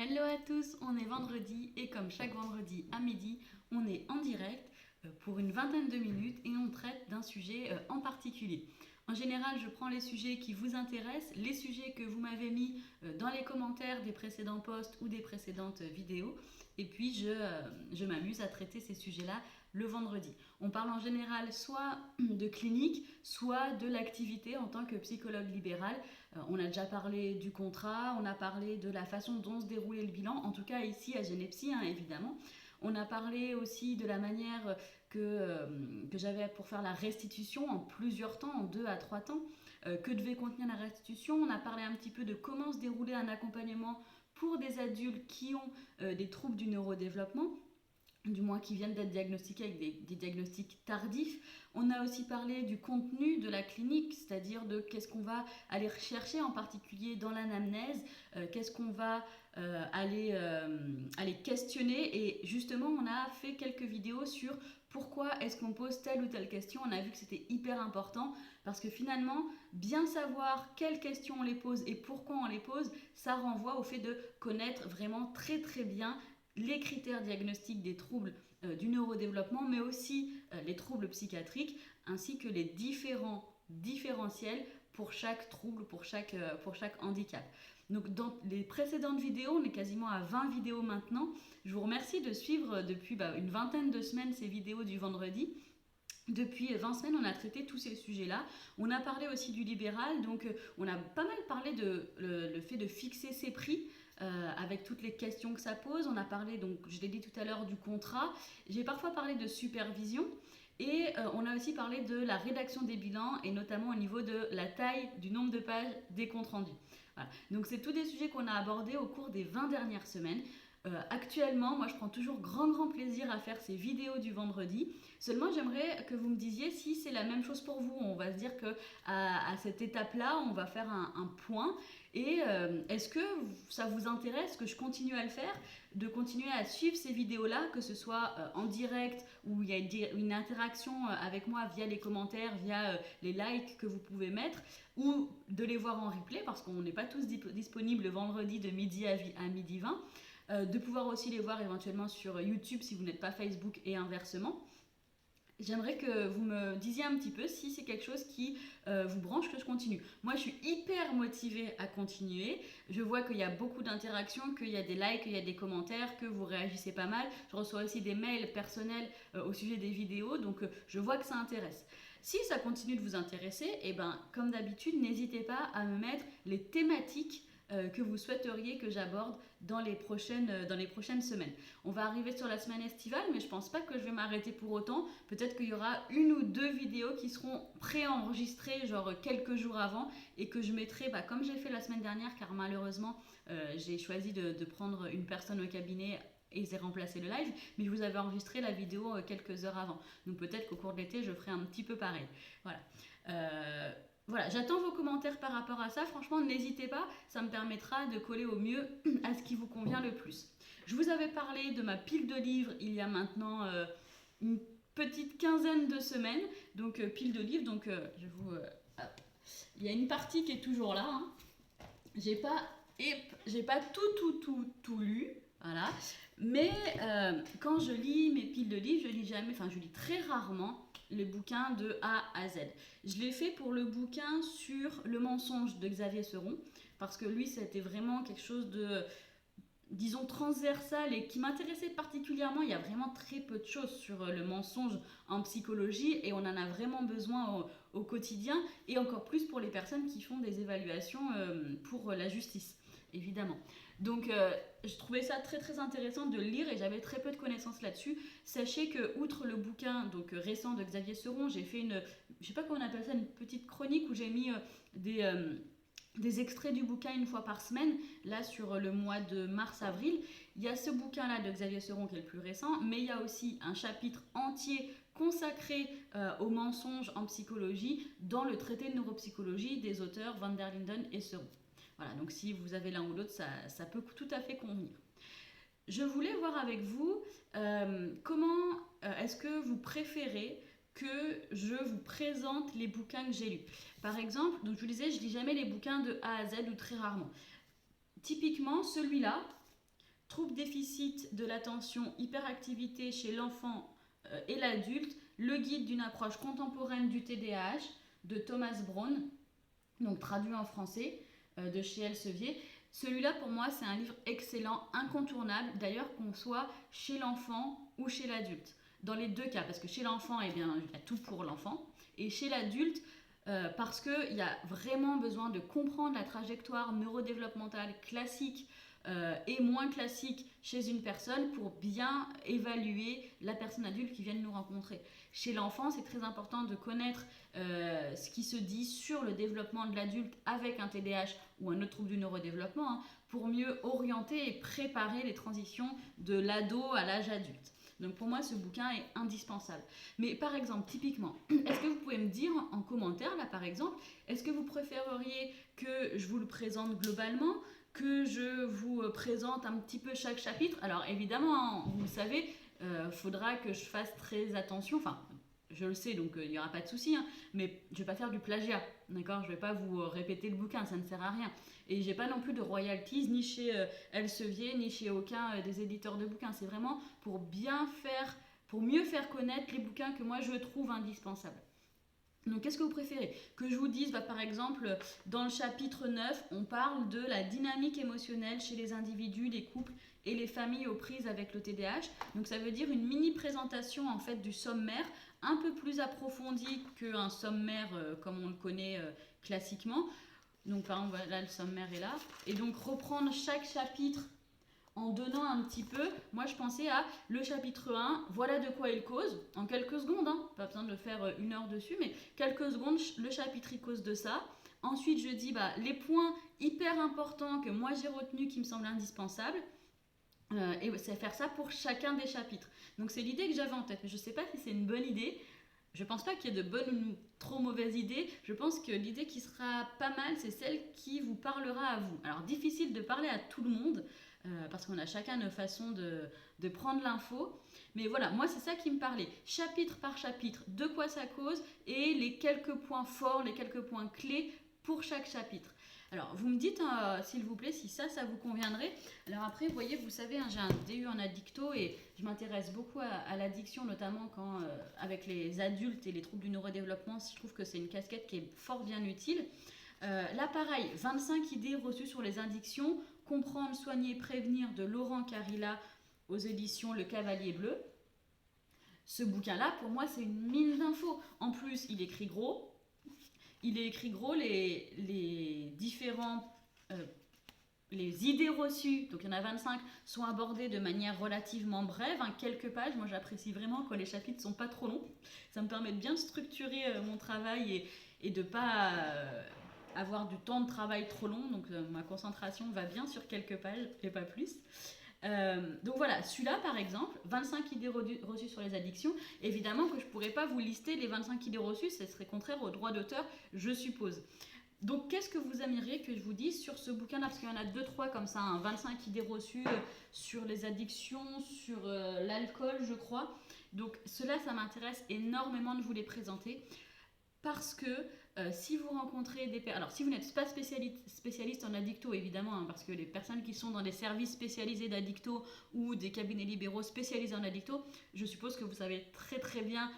Hello à tous, on est vendredi et comme chaque vendredi à midi, on est en direct pour une vingtaine de minutes et on traite d'un sujet en particulier. En général, je prends les sujets qui vous intéressent, les sujets que vous m'avez mis dans les commentaires des précédents posts ou des précédentes vidéos, et puis je m'amuse à traiter ces sujets-là le vendredi. On parle en général soit de clinique, soit de l'activité en tant que psychologue libéral. On a déjà parlé du contrat, on a parlé de la façon dont se déroulait le bilan, en tout cas ici à Genepsy, évidemment. On a parlé aussi de la manière que j'avais pour faire la restitution en plusieurs temps, en 2 à 3 temps, que devait contenir la restitution. On a parlé un petit peu de comment se déroulait un accompagnement pour des adultes qui ont des troubles du neurodéveloppement, du moins qui viennent d'être diagnostiqués avec des diagnostics tardifs. On a aussi parlé du contenu de la clinique, c'est-à-dire de qu'est-ce qu'on va aller rechercher en particulier dans l'anamnèse, qu'est-ce qu'on va aller questionner. Et justement, on a fait quelques vidéos sur pourquoi est-ce qu'on pose telle ou telle question. On a vu que c'était hyper important parce que finalement, bien savoir quelles questions on les pose et pourquoi on les pose, ça renvoie au fait de connaître vraiment très très bien les critères diagnostiques des troubles du neurodéveloppement, mais aussi les troubles psychiatriques, ainsi que les différents différentiels pour chaque trouble, pour chaque handicap. Donc dans les précédentes vidéos, on est quasiment à 20 vidéos maintenant. Je vous remercie de suivre depuis une vingtaine de semaines ces vidéos du vendredi. Depuis 20 semaines, on a traité tous ces sujets-là. On a parlé aussi du libéral, donc on a pas mal parlé de le fait de fixer ses prix avec toutes les questions que ça pose. On a parlé, donc je l'ai dit tout à l'heure, du contrat. J'ai parfois parlé de supervision. Et on a aussi parlé de la rédaction des bilans et notamment au niveau de la taille du nombre de pages des comptes rendus. Voilà. Donc c'est tous des sujets qu'on a abordés au cours des 20 dernières semaines. Actuellement, moi je prends toujours grand plaisir à faire ces vidéos du vendredi. Seulement j'aimerais que vous me disiez si c'est la même chose pour vous. On va se dire que à cette étape-là, on va faire un point. Et est-ce que ça vous intéresse que je continue à le faire, de continuer à suivre ces vidéos-là, que ce soit en direct où il y a une interaction avec moi via les commentaires, via les likes que vous pouvez mettre, ou de les voir en replay parce qu'on n'est pas tous disponibles le vendredi de midi à midi 20. De pouvoir aussi les voir éventuellement sur YouTube si vous n'êtes pas Facebook et inversement. J'aimerais que vous me disiez un petit peu si c'est quelque chose qui vous branche, que je continue. Moi, je suis hyper motivée à continuer. Je vois qu'il y a beaucoup d'interactions, qu'il y a des likes, qu'il y a des commentaires, que vous réagissez pas mal. Je reçois aussi des mails personnels au sujet des vidéos, donc je vois que ça intéresse. Si ça continue de vous intéresser, et ben, comme d'habitude, n'hésitez pas à me mettre les thématiques que vous souhaiteriez que j'aborde dans les prochaines semaines. On va arriver sur la semaine estivale, mais je pense pas que je vais m'arrêter pour autant. Peut-être qu'il y aura une ou deux vidéos qui seront préenregistrées, genre quelques jours avant, et que je mettrai, comme j'ai fait la semaine dernière, car malheureusement, j'ai choisi de prendre une personne au cabinet et j'ai remplacé le live, mais je vous avais enregistré la vidéo quelques heures avant. Donc peut-être qu'au cours de l'été, je ferai un petit peu pareil. Voilà. Voilà, j'attends vos commentaires par rapport à ça. Franchement, n'hésitez pas, ça me permettra de coller au mieux à ce qui vous convient le plus. Je vous avais parlé de ma pile de livres il y a maintenant une petite quinzaine de semaines. Donc, pile de livres, donc il y a une partie qui est toujours là. J'ai pas tout lu. Voilà. Mais quand je lis mes piles de livres, je lis très rarement les bouquins de A à Z. Je l'ai fait pour le bouquin sur le mensonge de Xavier Seron, parce que lui, c'était vraiment quelque chose de, disons, transversal et qui m'intéressait particulièrement. Il y a vraiment très peu de choses sur le mensonge en psychologie et on en a vraiment besoin au quotidien et encore plus pour les personnes qui font des évaluations pour la justice, évidemment. Donc je trouvais ça très intéressant de le lire et j'avais très peu de connaissances là-dessus. Sachez que outre le bouquin donc récent de Xavier Seron, j'ai fait je sais pas comment on appelle ça, une petite chronique où j'ai mis des extraits du bouquin une fois par semaine, là sur le mois de mars-avril. Il y a ce bouquin-là de Xavier Seron qui est le plus récent, mais il y a aussi un chapitre entier consacré aux mensonges en psychologie dans le traité de neuropsychologie des auteurs Van der Linden et Seron. Voilà, donc si vous avez l'un ou l'autre, ça peut tout à fait convenir. Je voulais voir avec vous comment est-ce que vous préférez que je vous présente les bouquins que j'ai lus. Par exemple, donc je vous disais, je lis jamais les bouquins de A à Z ou très rarement. Typiquement, celui-là, trouble déficit de l'attention, hyperactivité chez l'enfant et l'adulte, le guide d'une approche contemporaine du TDAH de Thomas Brown, donc traduit en français de chez Elsevier. Celui-là, pour moi, c'est un livre excellent, incontournable, d'ailleurs qu'on soit chez l'enfant ou chez l'adulte. Dans les deux cas, parce que chez l'enfant, eh bien, il y a tout pour l'enfant, et chez l'adulte, parce qu'il y a vraiment besoin de comprendre la trajectoire neurodéveloppementale classique et moins classique chez une personne pour bien évaluer la personne adulte qui vient de nous rencontrer. Chez l'enfant, c'est très important de connaître ce qui se dit sur le développement de l'adulte avec un TDAH ou un autre trouble du neurodéveloppement pour mieux orienter et préparer les transitions de l'ado à l'âge adulte. Donc pour moi, ce bouquin est indispensable. Mais par exemple, typiquement, est-ce que vous pouvez me dire en commentaire, là par exemple, est-ce que vous préféreriez que je vous le présente globalement, que je vous présente un petit peu chaque chapitre? Alors évidemment, vous le savez, faudra que je fasse très attention, enfin je le sais donc il n'y aura pas de souci, mais je ne vais pas faire du plagiat, d'accord? Je ne vais pas vous répéter le bouquin, ça ne sert à rien. Et j'ai pas non plus de royalties ni chez Elsevier ni chez aucun des éditeurs de bouquins. C'est vraiment pour pour mieux faire connaître les bouquins que moi je trouve indispensables. Donc qu'est-ce que vous préférez? Que je vous dise, par exemple, dans le chapitre 9, on parle de la dynamique émotionnelle chez les individus, les couples et les familles aux prises avec le TDAH. Donc ça veut dire une mini présentation en fait du sommaire, un peu plus approfondie qu'un sommaire comme on le connaît classiquement. Donc par exemple, là le sommaire est là. Et donc reprendre chaque chapitre en donnant un petit peu, moi je pensais à le chapitre 1, voilà de quoi il cause, en quelques secondes, pas besoin de le faire 1 heure dessus, mais quelques secondes, le chapitre il cause de ça. Ensuite je dis les points hyper importants que moi j'ai retenus qui me semblent indispensables, et c'est faire ça pour chacun des chapitres. Donc c'est l'idée que j'avais en tête, mais je ne sais pas si c'est une bonne idée. Je pense pas qu'il y ait de bonnes ou trop mauvaises idées. Je pense que l'idée qui sera pas mal, c'est celle qui vous parlera à vous. Alors difficile de parler à tout le monde, parce qu'on a chacun nos façons de prendre l'info. Mais voilà, moi c'est ça qui me parlait. Chapitre par chapitre, de quoi ça cause et les quelques points forts, les quelques points clés pour chaque chapitre. Alors, vous me dites, s'il vous plaît, si ça vous conviendrait. Alors après, vous voyez, vous savez, j'ai un DU en addicto et je m'intéresse beaucoup à l'addiction, notamment quand, avec les adultes et les troubles du neurodéveloppement, je trouve que c'est une casquette qui est fort bien utile. Là, pareil, 25 idées reçues sur les addictions, comprendre, soigner, prévenir, de Laurent Carilla aux éditions Le Cavalier Bleu. Ce bouquin-là, pour moi, c'est une mine d'infos. En plus, il écrit gros. Il est écrit gros, les différents... les idées reçues, donc il y en a 25, sont abordées de manière relativement brève, quelques pages. Moi j'apprécie vraiment quand les chapitres sont pas trop longs. Ça me permet de bien structurer mon travail et de pas avoir du temps de travail trop long. Donc ma concentration va bien sur quelques pages et pas plus. Donc voilà, celui-là par exemple, 25 idées reçues sur les addictions. Évidemment que je ne pourrais pas vous lister les 25 idées reçues, ce serait contraire au droit d'auteur, je suppose. Donc qu'est-ce que vous aimeriez que je vous dise sur ce bouquin-là? Parce qu'il y en a 2-3 comme ça, 25 idées reçues sur les addictions, sur l'alcool je crois. Donc cela, ça m'intéresse énormément de vous les présenter. Parce que si vous rencontrez des personnes... Alors si vous n'êtes pas spécialiste en addicto, évidemment, parce que les personnes qui sont dans des services spécialisés d'addicto ou des cabinets libéraux spécialisés en addicto, je suppose que vous savez très très bien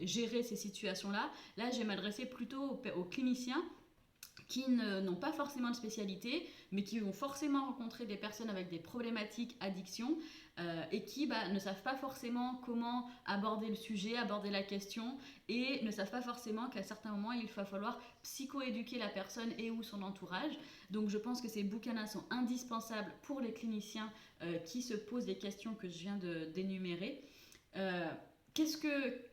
gérer ces situations-là. Là, je vais m'adresser plutôt aux cliniciens qui n'ont pas forcément de spécialité, mais qui vont forcément rencontrer des personnes avec des problématiques addiction et qui ne savent pas forcément comment aborder le sujet, aborder la question, et ne savent pas forcément qu'à certains moments, il va falloir psychoéduquer la personne et ou son entourage. Donc je pense que ces bouquins-là sont indispensables pour les cliniciens qui se posent les questions que je viens d'énumérer.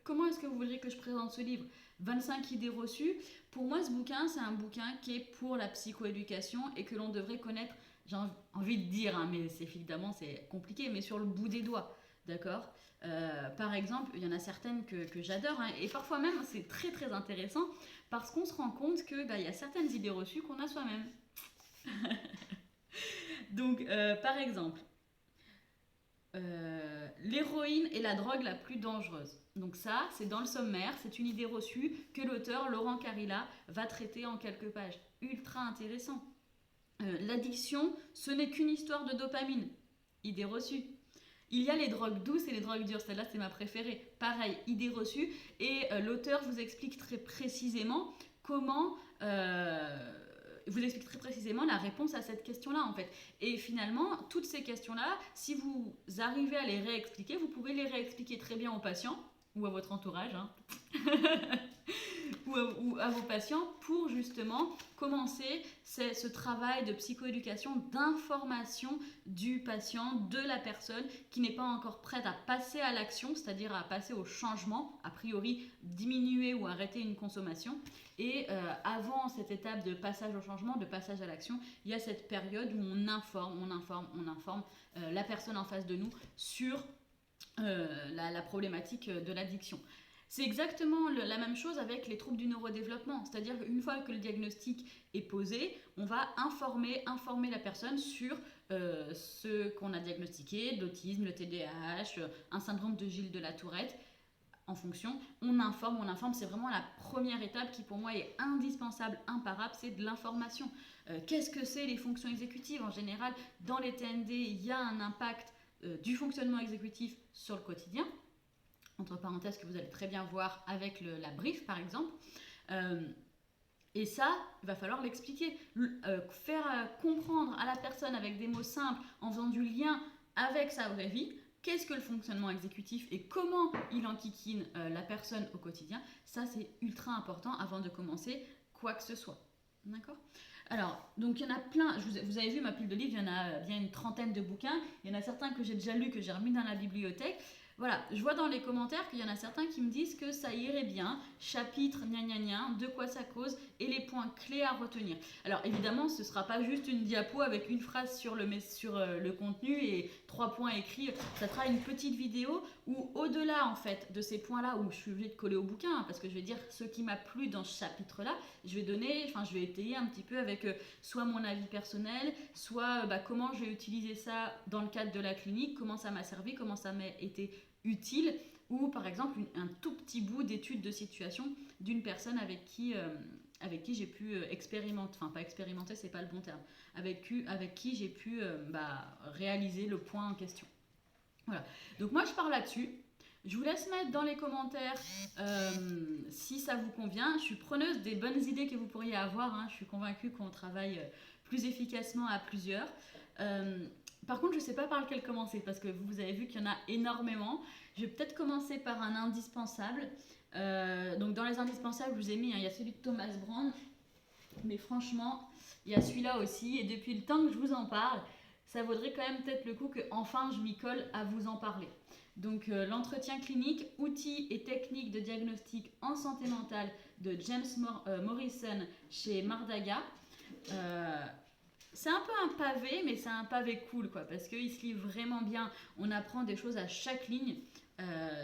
Comment est-ce que vous voudriez que je présente ce livre? 25 idées reçues. Pour moi, ce bouquin, c'est un bouquin qui est pour la psychoéducation et que l'on devrait connaître, j'ai envie de dire, mais évidemment c'est compliqué, mais sur le bout des doigts, d'accord? Par exemple, il y en a certaines que j'adore, et parfois même c'est très très intéressant parce qu'on se rend compte qu'il y a certaines idées reçues qu'on a soi-même. Donc, par exemple, l'héroïne est la drogue la plus dangereuse. Donc ça, c'est dans le sommaire, c'est une idée reçue que l'auteur Laurent Carilla va traiter en quelques pages. Ultra intéressant. L'addiction, ce n'est qu'une histoire de dopamine. idée reçue. Il y a les drogues douces et les drogues dures. Celle-là, c'est ma préférée. Pareil, idée reçue. Et l'auteur vous explique très précisément comment... vous explique très précisément la réponse à cette question-là, en fait. Et finalement, toutes ces questions-là, si vous arrivez à les réexpliquer, vous pouvez les réexpliquer très bien aux patients ou à votre entourage, hein. ou à vos patients pour justement commencer ce travail de psychoéducation, d'information du patient, de la personne qui n'est pas encore prête à passer à l'action, c'est-à-dire à passer au changement, a priori diminuer ou arrêter une consommation. Et avant cette étape de passage au changement, de passage à l'action, il y a cette période où on informe la personne en face de nous sur la problématique de l'addiction. C'est exactement la même chose avec les troubles du neurodéveloppement, c'est-à-dire qu'une fois que le diagnostic est posé, on va informer la personne sur ce qu'on a diagnostiqué, l'autisme, le TDAH, un syndrome de Gilles de la Tourette. En fonction, on informe, c'est vraiment la première étape qui pour moi est indispensable, imparable, c'est de l'information. Qu'est-ce que c'est les fonctions exécutives? En général, dans les TND, il y a un impact du fonctionnement exécutif sur le quotidien, entre parenthèses que vous allez très bien voir avec la brief par exemple. Et ça, il va falloir l'expliquer, faire comprendre à la personne avec des mots simples, en faisant du lien avec sa vraie vie, qu'est-ce que le fonctionnement exécutif et comment il enquiquine la personne au quotidien. Ça, c'est ultra important avant de commencer quoi que ce soit. D'accord ? Alors, donc il y en a plein, vous avez vu ma pile de livres, il y en a bien une trentaine de bouquins, il y en a certains que j'ai déjà lus, que j'ai remis dans la bibliothèque. Voilà, je vois dans les commentaires qu'il y en a certains qui me disent que ça irait bien, chapitre, gna gna gna, de quoi ça cause et les points clés à retenir. Alors évidemment, ce ne sera pas juste une diapo avec une phrase sur le contenu et 3 points écrits. Ça sera une petite vidéo où au-delà en fait de ces points-là, où je suis obligée de coller au bouquin, hein, parce que je vais dire ce qui m'a plu dans ce chapitre-là, je vais étayer un petit peu avec soit mon avis personnel, soit comment j'ai utilisé ça dans le cadre de la clinique, comment ça m'a servi, comment ça m'a été utile, ou par exemple un tout petit bout d'étude de situation d'une personne avec qui j'ai pu expérimenter, enfin pas expérimenter, c'est pas le bon terme, avec qui j'ai pu réaliser le point en question. Voilà, donc moi je pars là-dessus. Je vous laisse mettre dans les commentaires si ça vous convient. Je suis preneuse des bonnes idées que vous pourriez avoir, hein. Je suis convaincue qu'on travaille plus efficacement à plusieurs. Par contre, je ne sais pas par lequel commencer parce que vous avez vu qu'il y en a énormément. Je vais peut-être commencer par un indispensable. Donc dans les indispensables, je vous ai mis, il y a celui de Thomas Brand, mais franchement, il y a celui-là aussi. Et depuis le temps que je vous en parle, ça vaudrait quand même peut-être le coup que enfin je m'y colle à vous en parler. Donc l'entretien clinique, outils et techniques de diagnostic en santé mentale de James Morrison chez Mardaga. C'est un peu un pavé, mais c'est un pavé cool, quoi, parce qu'il se lit vraiment bien. On apprend des choses à chaque ligne,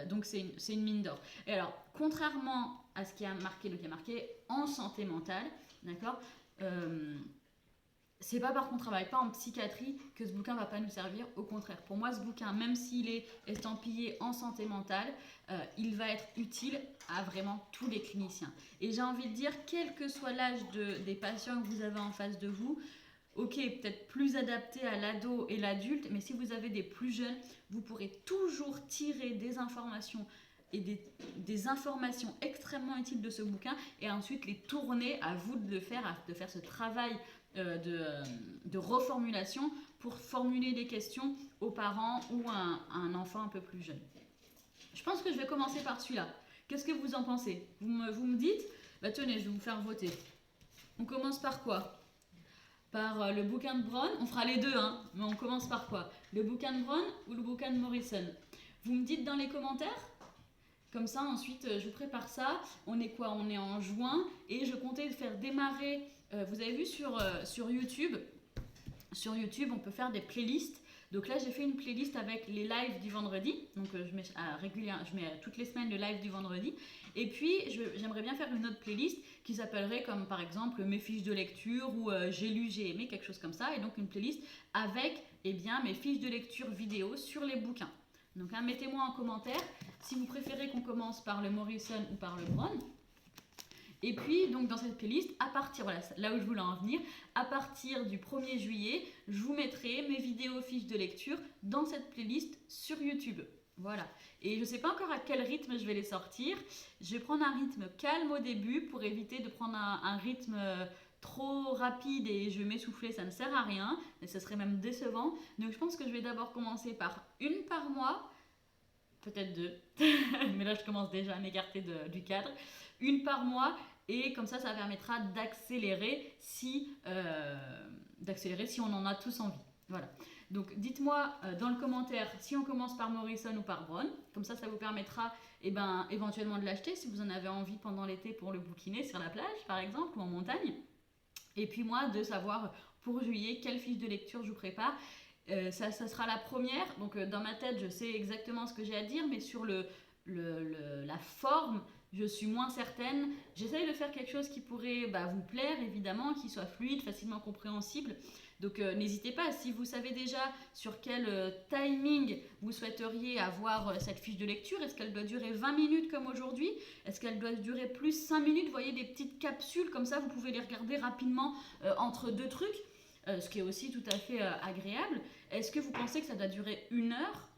donc c'est une mine d'or. Et alors, contrairement à ce qui a marqué, donc il y a marqué en santé mentale, d'accord, c'est pas parce qu'on travaille pas en psychiatrie que ce bouquin va pas nous servir. Au contraire, pour moi, ce bouquin, même s'il est estampillé en santé mentale, il va être utile à vraiment tous les cliniciens. Et j'ai envie de dire, quel que soit l'âge des patients que vous avez en face de vous, ok, peut-être plus adapté à l'ado et l'adulte, mais si vous avez des plus jeunes, vous pourrez toujours tirer des informations et des informations extrêmement utiles de ce bouquin et ensuite les tourner, à vous de faire ce travail de reformulation pour formuler des questions aux parents ou à un enfant un peu plus jeune. Je pense que je vais commencer par celui-là. Qu'est-ce que vous en pensez? Vous me dites? Tenez, je vais vous faire voter. On commence par quoi? Par le bouquin de Brown, on fera les deux, hein, mais on commence par quoi? Le bouquin de Brown ou le bouquin de Morrison? Vous me dites dans les commentaires? Comme ça, ensuite, je prépare ça. On est quoi? On est en juin et je comptais faire démarrer. Vous avez vu sur YouTube, on peut faire des playlists. Donc là, j'ai fait une playlist avec les lives du vendredi. Donc je mets toutes les semaines le live du vendredi. Et puis, j'aimerais bien faire une autre playlist qui s'appellerait comme par exemple mes fiches de lecture ou j'ai lu, j'ai aimé, quelque chose comme ça. Et donc une playlist avec mes fiches de lecture vidéo sur les bouquins. Donc mettez-moi en commentaire si vous préférez qu'on commence par le Morrison ou par le Brown. Et puis, donc dans cette playlist, à partir, voilà, là où je voulais en venir, à partir du 1er juillet, je vous mettrai mes vidéos fiches de lecture dans cette playlist sur YouTube. Voilà. Et je ne sais pas encore à quel rythme je vais les sortir. Je vais prendre un rythme calme au début pour éviter de prendre un rythme trop rapide et je vais m'essouffler, ça ne sert à rien. Et ce serait même décevant. Donc je pense que je vais d'abord commencer par une par mois. Peut-être deux. Mais là, je commence déjà à m'écarter du cadre. Une par mois. Et comme ça permettra d'accélérer si on en a tous envie. Voilà. Donc dites-moi dans le commentaire si on commence par Morrison ou par Brown. Comme ça vous permettra éventuellement de l'acheter si vous en avez envie pendant l'été pour le bouquiner sur la plage par exemple ou en montagne. Et puis moi de savoir pour juillet quelle fiche de lecture je vous prépare. Ça sera la première. Donc dans ma tête je sais exactement ce que j'ai à dire, mais sur la forme je suis moins certaine. J'essaye de faire quelque chose qui pourrait vous plaire évidemment, qui soit fluide, facilement compréhensible. Donc n'hésitez pas, si vous savez déjà sur quel timing vous souhaiteriez avoir cette fiche de lecture, est-ce qu'elle doit durer 20 minutes comme aujourd'hui? Est-ce qu'elle doit durer plus 5 minutes? Vous voyez des petites capsules comme ça, vous pouvez les regarder rapidement entre deux trucs, ce qui est aussi tout à fait agréable. Est-ce que vous pensez que ça doit durer 1 heure?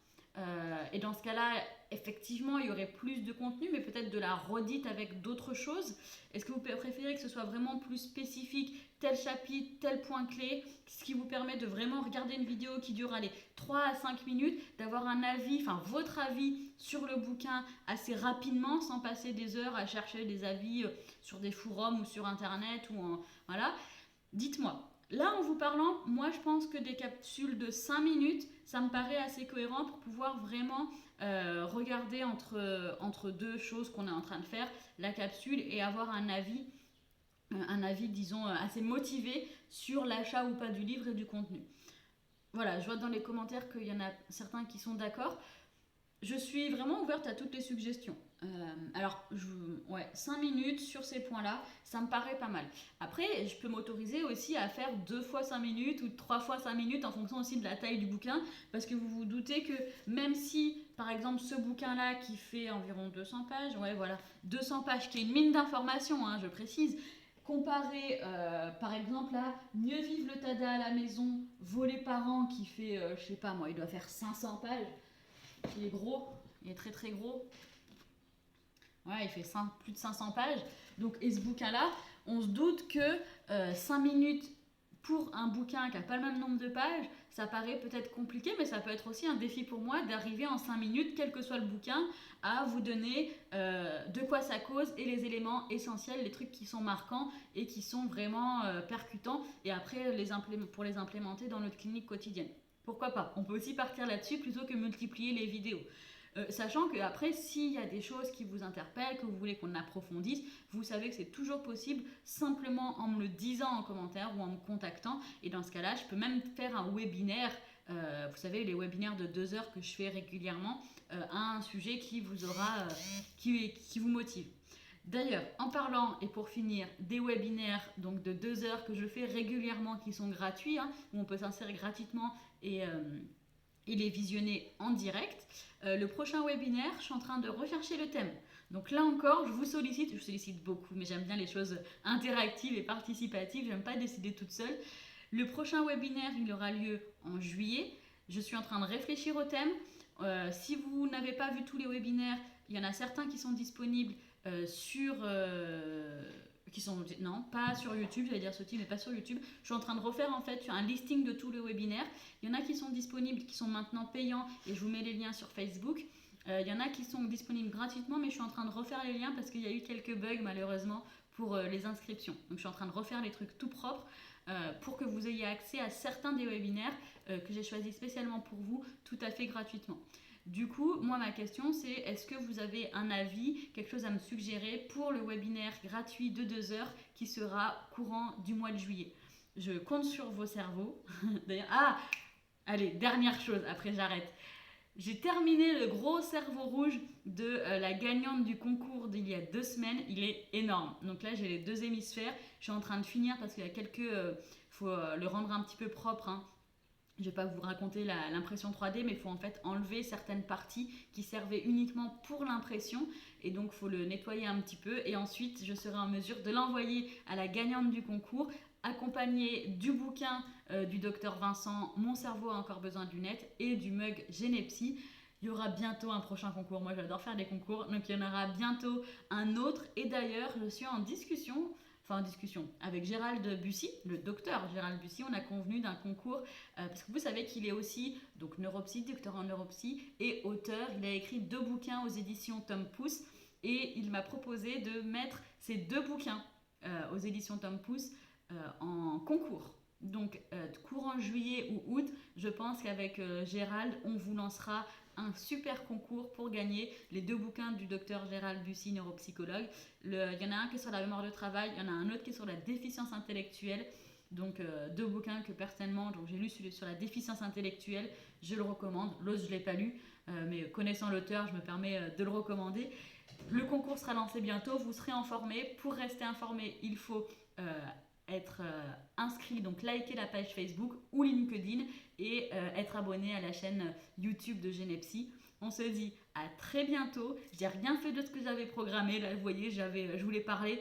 Et dans ce cas-là, effectivement, il y aurait plus de contenu, mais peut-être de la redite avec d'autres choses. Est-ce que vous préférez que ce soit vraiment plus spécifique, tel chapitre, tel point clé, ce qui vous permet de vraiment regarder une vidéo qui dure 3 à 5 minutes, d'avoir un avis, votre avis sur le bouquin assez rapidement, sans passer des heures à chercher des avis sur des forums ou sur Internet. Voilà. Dites-moi. Là, en vous parlant, moi, je pense que des capsules de 5 minutes, ça me paraît assez cohérent pour pouvoir vraiment regarder entre deux choses qu'on est en train de faire, la capsule, et avoir un avis, disons, assez motivé sur l'achat ou pas du livre et du contenu. Voilà, je vois dans les commentaires qu'il y en a certains qui sont d'accord. Je suis vraiment ouverte à toutes les suggestions. 5 minutes sur ces points-là, ça me paraît pas mal. Après, je peux m'autoriser aussi à faire 2 fois 5 minutes ou 3 fois 5 minutes en fonction aussi de la taille du bouquin, parce que vous vous doutez que même si, par exemple, ce bouquin-là qui fait environ 200 pages, 200 pages, qui est une mine d'informations, je précise, comparé par exemple à Mieux vivre le Tada à la maison, volé par an, qui fait, je sais pas moi, il doit faire 500 pages. Il est gros, il est très très gros. Ouais, il fait plus de 500 pages. Donc, et ce bouquin-là, on se doute que 5 minutes pour un bouquin qui n'a pas le même nombre de pages, ça paraît peut-être compliqué, mais ça peut être aussi un défi pour moi d'arriver en 5 minutes, quel que soit le bouquin, à vous donner de quoi ça cause et les éléments essentiels, les trucs qui sont marquants et qui sont vraiment percutants, et après pour les implémenter dans notre clinique quotidienne. Pourquoi pas? On peut aussi partir là-dessus plutôt que multiplier les vidéos. Sachant qu'après, s'il y a des choses qui vous interpellent, que vous voulez qu'on approfondisse, vous savez que c'est toujours possible simplement en me le disant en commentaire ou en me contactant. Et dans ce cas-là, je peux même faire un webinaire, vous savez, les webinaires de 2 heures que je fais régulièrement, à un sujet qui vous qui vous motive. D'ailleurs, en parlant, et pour finir, des webinaires donc de 2 heures que je fais régulièrement, qui sont gratuits, où on peut s'inscrire gratuitement et les visionner en direct. Le prochain webinaire, je suis en train de rechercher le thème. Donc là encore, je sollicite beaucoup, mais j'aime bien les choses interactives et participatives, j'aime pas décider toute seule. Le prochain webinaire, il aura lieu en juillet. Je suis en train de réfléchir au thème. Si vous n'avez pas vu tous les webinaires, il y en a certains qui sont disponibles pas sur YouTube, j'allais dire mais pas sur YouTube. Je suis en train de refaire en fait un listing de tous les webinaires. Il y en a qui sont disponibles, qui sont maintenant payants, et je vous mets les liens sur Facebook. Il y en a qui sont disponibles gratuitement, mais je suis en train de refaire les liens parce qu'il y a eu quelques bugs malheureusement pour les inscriptions. Donc je suis en train de refaire les trucs tout propres pour que vous ayez accès à certains des webinaires que j'ai choisis spécialement pour vous, tout à fait gratuitement. Du coup, moi, ma question, c'est est-ce que vous avez un avis, quelque chose à me suggérer pour le webinaire gratuit de 2 heures qui sera courant du mois de juillet? Je compte sur vos cerveaux. D'ailleurs, allez, dernière chose, après j'arrête. J'ai terminé le gros cerveau rouge de la gagnante du concours d'il y a 2 semaines. Il est énorme. Donc là, j'ai les 2 hémisphères. Je suis en train de finir parce qu'il y a faut le rendre un petit peu propre, je vais pas vous raconter l'impression 3D, mais il faut en fait enlever certaines parties qui servaient uniquement pour l'impression. Et donc, il faut le nettoyer un petit peu. Et ensuite, je serai en mesure de l'envoyer à la gagnante du concours, accompagné du bouquin du docteur Vincent, Mon cerveau a encore besoin de lunettes, et du mug Genepsy. Il y aura bientôt un prochain concours. Moi, j'adore faire des concours. Donc, il y en aura bientôt un autre. Et d'ailleurs, je suis en discussion avec Gérald Bussy, le docteur Gérald Bussy. On a convenu d'un concours parce que vous savez qu'il est aussi donc neuropsy, docteur en neuropsy et auteur. Il a écrit 2 bouquins aux éditions Tom Pouce et il m'a proposé de mettre ces 2 bouquins aux éditions Tom Pouce en concours. Donc courant juillet ou août, je pense qu'avec Gérald, on vous lancera un super concours pour gagner les 2 bouquins du docteur Gérald Bussy, neuropsychologue. Il y en a un qui est sur la mémoire de travail, il y en a un autre qui est sur la déficience intellectuelle. Donc 2 bouquins que personnellement, donc j'ai lu celui sur la déficience intellectuelle, je le recommande. L'autre je ne l'ai pas lu, mais connaissant l'auteur, je me permets de le recommander. Le concours sera lancé bientôt, vous serez informés. Pour rester informé, il faut être inscrit, donc liker la page Facebook ou LinkedIn et être abonné à la chaîne YouTube de Genepsy. On se dit à très bientôt. J'ai rien fait de ce que j'avais programmé. Là, vous voyez, je voulais parler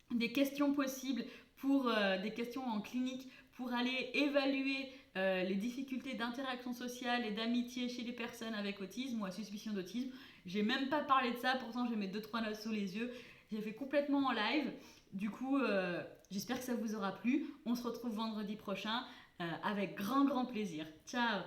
des questions possibles pour des questions en clinique pour aller évaluer les difficultés d'interaction sociale et d'amitié chez les personnes avec autisme ou à suspicion d'autisme. J'ai même pas parlé de ça, pourtant j'ai mes 2-3 notes sous les yeux. J'ai fait complètement en live. Du coup, j'espère que ça vous aura plu. On se retrouve vendredi prochain avec grand plaisir. Ciao!